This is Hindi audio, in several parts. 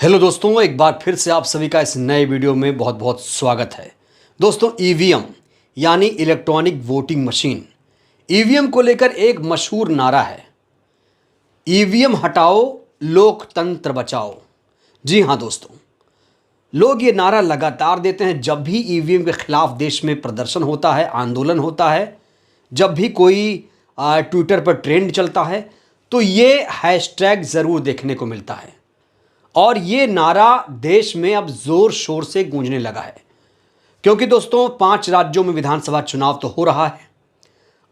हेलो दोस्तों, एक बार फिर से आप सभी का इस नए वीडियो में बहुत बहुत स्वागत है। दोस्तों, ईवीएम यानी इलेक्ट्रॉनिक वोटिंग मशीन, ईवीएम को लेकर एक मशहूर नारा है, ईवीएम हटाओ लोकतंत्र बचाओ। जी हाँ दोस्तों, लोग ये नारा लगातार देते हैं जब भी ईवीएम के खिलाफ देश में प्रदर्शन होता है, आंदोलन होता है, जब भी कोई ट्विटर पर ट्रेंड चलता है तो ये हैशटैग ज़रूर देखने को मिलता है। और ये नारा देश में अब जोर शोर से गूंजने लगा है, क्योंकि दोस्तों 5 राज्यों में विधानसभा चुनाव तो हो रहा है,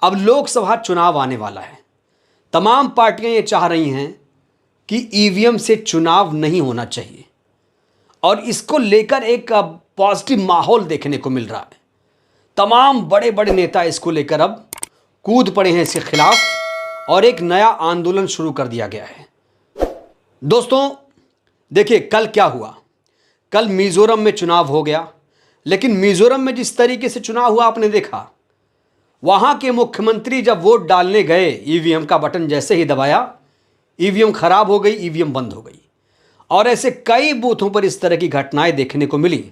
अब लोकसभा चुनाव आने वाला है। तमाम पार्टियां ये चाह रही हैं कि ईवीएम से चुनाव नहीं होना चाहिए और इसको लेकर एक पॉजिटिव माहौल देखने को मिल रहा है। तमाम बड़े बड़े नेता इसको लेकर अब कूद पड़े हैं इसके खिलाफ और एक नया आंदोलन शुरू कर दिया गया है। दोस्तों देखिए, कल क्या हुआ, कल मिजोरम में चुनाव हो गया, लेकिन मिजोरम में जिस तरीके से चुनाव हुआ आपने देखा, वहां के मुख्यमंत्री जब वोट डालने गए, ईवीएम का बटन जैसे ही दबाया, ईवीएम खराब हो गई, ईवीएम बंद हो गई। और ऐसे कई बूथों पर इस तरह की घटनाएं देखने को मिली।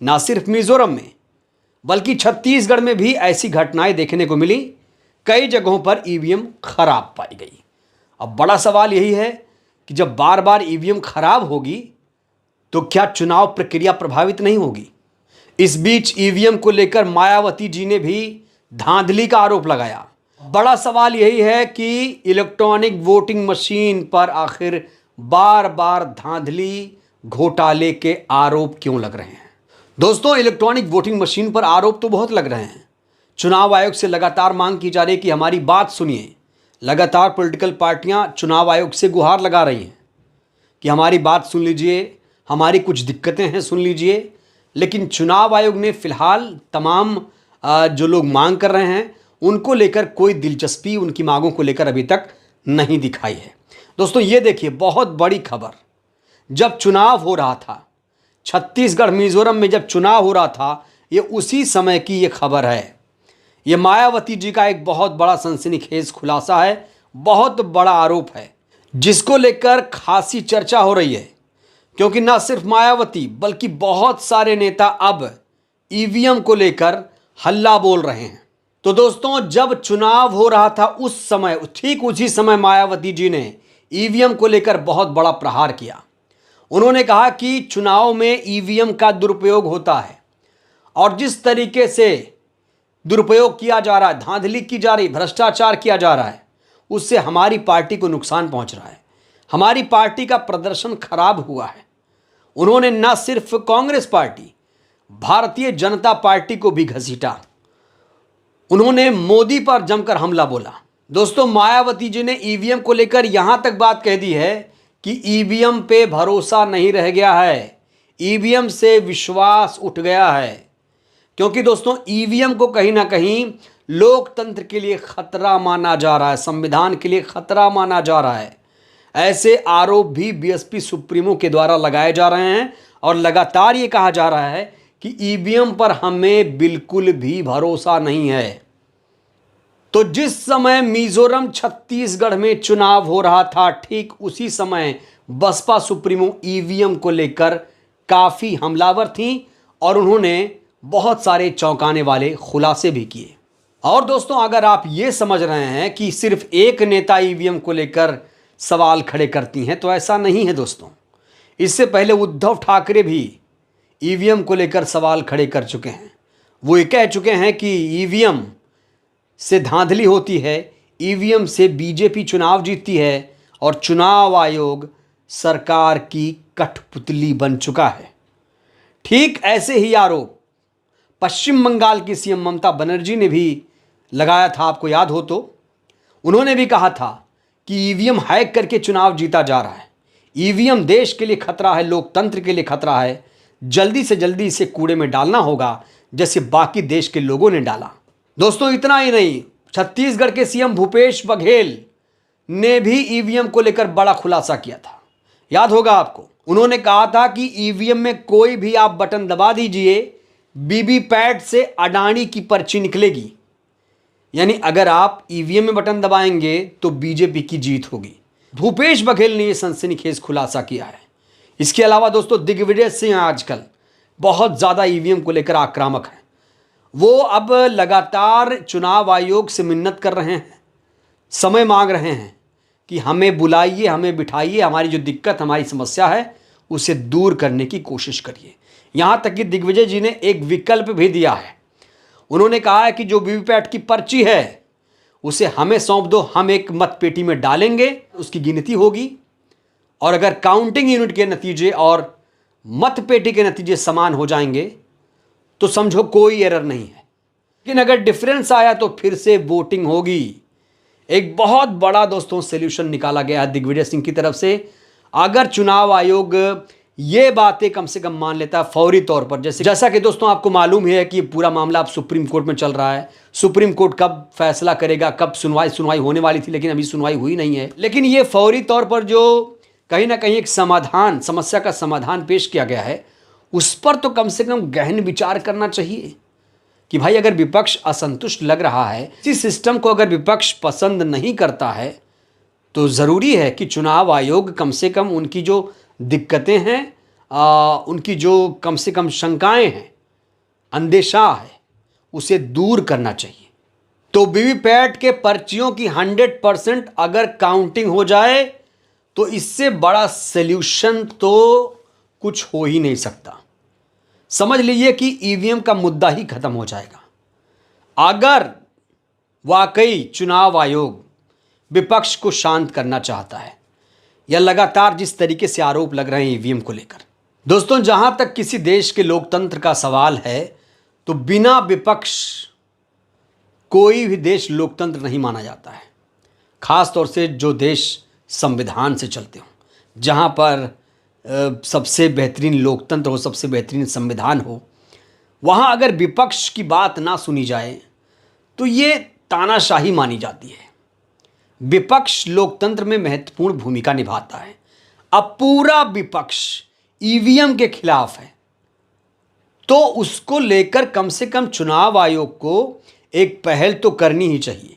ना सिर्फ मिजोरम में बल्कि छत्तीसगढ़ में भी ऐसी घटनाएं देखने को मिली। कई जगहों पर ईवीएम खराब पाई गई। अब बड़ा सवाल यही है कि जब बार बार ईवीएम खराब होगी तो क्या चुनाव प्रक्रिया प्रभावित नहीं होगी। इस बीच ईवीएम को लेकर मायावती जी ने भी धांधली का आरोप लगाया। बड़ा सवाल यही है कि इलेक्ट्रॉनिक वोटिंग मशीन पर आखिर बार बार धांधली, घोटाले के आरोप क्यों लग रहे हैं। दोस्तों, इलेक्ट्रॉनिक वोटिंग मशीन पर आरोप तो बहुत लग रहे हैं। चुनाव आयोग से लगातार मांग की जा रही है कि हमारी बात सुनिए। लगातार पॉलिटिकल पार्टियां चुनाव आयोग से गुहार लगा रही हैं कि हमारी बात सुन लीजिए, हमारी कुछ दिक्कतें हैं सुन लीजिए। लेकिन चुनाव आयोग ने फिलहाल तमाम जो लोग मांग कर रहे हैं उनको लेकर कोई दिलचस्पी, उनकी मांगों को लेकर अभी तक नहीं दिखाई है। दोस्तों ये देखिए, बहुत बड़ी खबर, जब चुनाव हो रहा था छत्तीसगढ़ मिजोरम में, जब चुनाव हो रहा था, ये उसी समय की ये खबर है। ये मायावती जी का एक बहुत बड़ा सनसनीखेज खुलासा है, बहुत बड़ा आरोप है, जिसको लेकर खासी चर्चा हो रही है। क्योंकि ना सिर्फ मायावती बल्कि बहुत सारे नेता अब ईवीएम को लेकर हल्ला बोल रहे हैं। तो दोस्तों, जब चुनाव हो रहा था उस समय, ठीक उसी समय मायावती जी ने ईवीएम को लेकर बहुत बड़ा प्रहार किया। उन्होंने कहा कि चुनाव में ईवीएम का दुरुपयोग होता है और जिस तरीके से दुरुपयोग किया जा रहा है, धांधली की जा रही, भ्रष्टाचार किया जा रहा है, उससे हमारी पार्टी को नुकसान पहुंच रहा है, हमारी पार्टी का प्रदर्शन खराब हुआ है। उन्होंने न सिर्फ कांग्रेस पार्टी, भारतीय जनता पार्टी को भी घसीटा। उन्होंने मोदी पर जमकर हमला बोला। दोस्तों, मायावती जी ने ईवीएम को लेकर यहां तक बात कह दी है कि ईवीएम पे भरोसा नहीं रह गया है, ईवीएम से विश्वास उठ गया है। क्योंकि दोस्तों, ईवीएम को कहीं ना कहीं लोकतंत्र के लिए खतरा माना जा रहा है, संविधान के लिए खतरा माना जा रहा है। ऐसे आरोप भी बीएसपी सुप्रीमो के द्वारा लगाए जा रहे हैं और लगातार ये कहा जा रहा है कि ईवीएम पर हमें बिल्कुल भी भरोसा नहीं है। तो जिस समय मिजोरम, छत्तीसगढ़ में चुनाव हो रहा था, ठीक उसी समय बसपा सुप्रीमो ईवीएम को लेकर काफ़ी हमलावर थी और उन्होंने बहुत सारे चौंकाने वाले खुलासे भी किए। और दोस्तों, अगर आप ये समझ रहे हैं कि सिर्फ एक नेता ईवीएम को लेकर सवाल खड़े करती हैं, तो ऐसा नहीं है दोस्तों। इससे पहले उद्धव ठाकरे भी ईवीएम को लेकर सवाल खड़े कर चुके हैं। वो ये कह चुके हैं कि ईवीएम से धांधली होती है, ईवीएम से बीजेपी चुनाव जीतती है और चुनाव आयोग सरकार की कठपुतली बन चुका है। ठीक ऐसे ही आरोप पश्चिम बंगाल की सीएम ममता बनर्जी ने भी लगाया था, आपको याद हो तो। उन्होंने भी कहा था कि ईवीएम हैक करके चुनाव जीता जा रहा है, ईवीएम देश के लिए खतरा है, लोकतंत्र के लिए खतरा है, जल्दी से जल्दी इसे कूड़े में डालना होगा जैसे बाकी देश के लोगों ने डाला। दोस्तों, इतना ही नहीं, छत्तीसगढ़ के सीएम भूपेश बघेल ने भी ईवीएम को लेकर बड़ा खुलासा किया था, याद होगा आपको। उन्होंने कहा था कि ईवीएम में कोई भी आप बटन दबा दीजिए, वीवीपैट से अडानी की पर्ची निकलेगी। यानी अगर आप ईवीएम में बटन दबाएंगे तो बीजेपी की जीत होगी। भूपेश बघेल ने यह सनसनीखेज खुलासा किया है। इसके अलावा दोस्तों दिग्विजय सिंह आजकल बहुत ज़्यादा ईवीएम को लेकर आक्रामक हैं। वो अब लगातार चुनाव आयोग से मिन्नत कर रहे हैं, समय मांग रहे हैं कि हमें बुलाइए, हमें बिठाइए, हमारी जो दिक्कत, हमारी समस्या है उसे दूर करने की कोशिश करिए। यहाँ तक कि दिग्विजय जी ने एक विकल्प भी दिया है। उन्होंने कहा है कि जो वीवीपैट की पर्ची है उसे हमें सौंप दो, हम एक मत पेटी में डालेंगे, उसकी गिनती होगी और अगर काउंटिंग यूनिट के नतीजे और मत पेटी के नतीजे समान हो जाएंगे तो समझो कोई एरर नहीं है। लेकिन अगर डिफरेंस आया तो फिर से वोटिंग होगी। एक बहुत बड़ा दोस्तों सॉल्यूशन निकाला गया है दिग्विजय सिंह की तरफ से। अगर चुनाव आयोग ये बातें कम से कम मान लेता है फौरी तौर पर, जैसा कि दोस्तों आपको मालूम ही है कि पूरा मामला अब सुप्रीम कोर्ट में चल रहा है। सुप्रीम कोर्ट कब फैसला करेगा, कब सुनवाई होने वाली थी, लेकिन अभी सुनवाई हुई नहीं है। लेकिन ये फौरी तौर पर जो कहीं ना कहीं एक समाधान, समस्या का समाधान पेश किया गया है, उस पर तो कम से कम गहन विचार करना चाहिए कि भाई अगर विपक्ष असंतुष्ट लग रहा है, इस सिस्टम को अगर विपक्ष पसंद नहीं करता है, तो ज़रूरी है कि चुनाव आयोग कम से कम उनकी जो दिक्कतें हैं, उनकी जो कम से कम शंकाएं हैं, अंदेशा है, उसे दूर करना चाहिए। तो वीवीपैट के पर्चियों की 100% अगर काउंटिंग हो जाए तो इससे बड़ा सल्यूशन तो कुछ हो ही नहीं सकता। समझ लीजिए कि ईवीएम का मुद्दा ही खत्म हो जाएगा। अगर वाकई चुनाव आयोग विपक्ष को शांत करना चाहता है या लगातार जिस तरीके से आरोप लग रहे हैं ईवीएम को लेकर, दोस्तों जहां तक किसी देश के लोकतंत्र का सवाल है तो बिना विपक्ष कोई भी देश लोकतंत्र नहीं माना जाता है। खास तौर से जो देश संविधान से चलते हों, जहां पर सबसे बेहतरीन लोकतंत्र हो, सबसे बेहतरीन संविधान हो, वहाँ अगर विपक्ष की बात ना सुनी जाए तो ये तानाशाही मानी जाती है। विपक्ष लोकतंत्र में महत्वपूर्ण भूमिका निभाता है। अब पूरा विपक्ष ईवीएम के खिलाफ है तो उसको लेकर कम से कम चुनाव आयोग को एक पहल तो करनी ही चाहिए।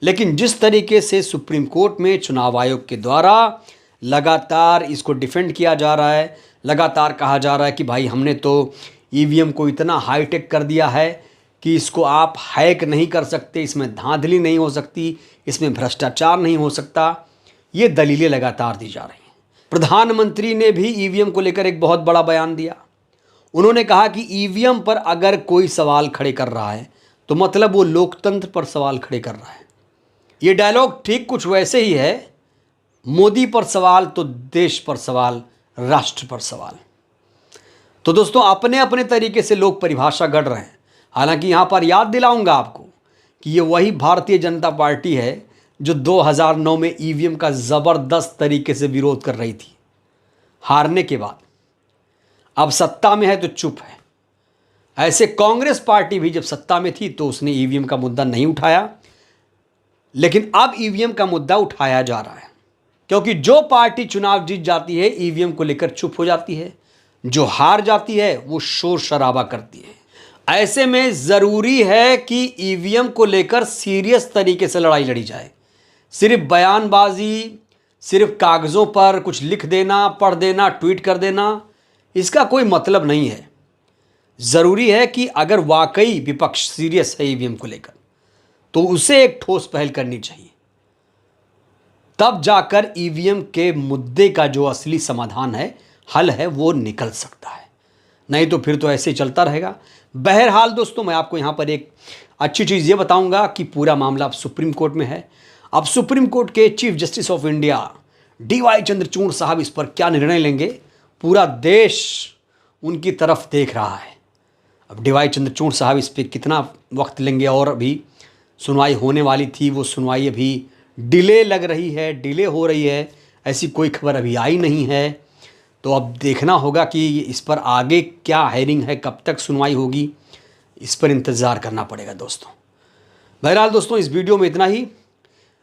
लेकिन जिस तरीके से सुप्रीम कोर्ट में चुनाव आयोग के द्वारा लगातार इसको डिफेंड किया जा रहा है, लगातार कहा जा रहा है कि भाई हमने तो ईवीएम को इतना हाईटेक कर दिया है कि इसको आप हैक नहीं कर सकते, इसमें धांधली नहीं हो सकती, इसमें भ्रष्टाचार नहीं हो सकता, ये दलीलें लगातार दी जा रही हैं। प्रधानमंत्री ने भी ईवीएम को लेकर एक बहुत बड़ा बयान दिया। उन्होंने कहा कि ईवीएम पर अगर कोई सवाल खड़े कर रहा है तो मतलब वो लोकतंत्र पर सवाल खड़े कर रहा है। ये डायलॉग ठीक कुछ वैसे ही है, मोदी पर सवाल तो देश पर सवाल, राष्ट्र पर सवाल। तो दोस्तों अपने अपने तरीके से लोग परिभाषा गढ़ रहे हैं। हालांकि यहाँ पर याद दिलाऊंगा आपको कि ये वही भारतीय जनता पार्टी है जो 2009 में ईवीएम का ज़बरदस्त तरीके से विरोध कर रही थी, हारने के बाद। अब सत्ता में है तो चुप है। ऐसे कांग्रेस पार्टी भी जब सत्ता में थी तो उसने ईवीएम का मुद्दा नहीं उठाया, लेकिन अब ईवीएम का मुद्दा उठाया जा रहा है। क्योंकि जो पार्टी चुनाव जीत जाती है ईवीएम को लेकर चुप हो जाती है, जो हार जाती है वो शोर शराबा करती है। ऐसे में ज़रूरी है कि ईवीएम को लेकर सीरियस तरीके से लड़ाई लड़ी जाए। सिर्फ बयानबाजी, सिर्फ कागज़ों पर कुछ लिख देना, पढ़ देना, ट्वीट कर देना, इसका कोई मतलब नहीं है। ज़रूरी है कि अगर वाकई विपक्ष सीरियस है ईवीएम को लेकर तो उसे एक ठोस पहल करनी चाहिए। तब जाकर ईवीएम के मुद्दे का जो असली समाधान है, हल है, वो निकल सकता है। नहीं तो फिर तो ऐसे ही चलता रहेगा। बहरहाल दोस्तों मैं आपको यहाँ पर एक अच्छी चीज़ ये बताऊंगा कि पूरा मामला अब सुप्रीम कोर्ट में है। अब सुप्रीम कोर्ट के chief justice of India DY Chandrachud साहब इस पर क्या निर्णय लेंगे, पूरा देश उनकी तरफ देख रहा है। अब DY चंद्रचूड़ साहब इस पर कितना वक्त लेंगे, और अभी सुनवाई होने वाली थी, वो सुनवाई अभी डिले लग रही है, डिले हो रही है, ऐसी कोई खबर अभी आई नहीं है। तो अब देखना होगा कि इस पर आगे क्या हेयरिंग है, कब तक सुनवाई होगी, इस पर इंतज़ार करना पड़ेगा दोस्तों। बहरहाल दोस्तों इस वीडियो में इतना ही।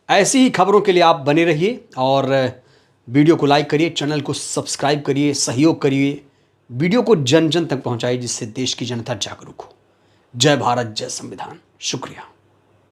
ऐसी ही खबरों के लिए आप बने रहिए और वीडियो को लाइक करिए, चैनल को सब्सक्राइब करिए, सहयोग करिए, वीडियो को जन जन तक पहुंचाइए जिससे देश की जनता जागरूक हो। जय भारत, जय संविधान। शुक्रिया।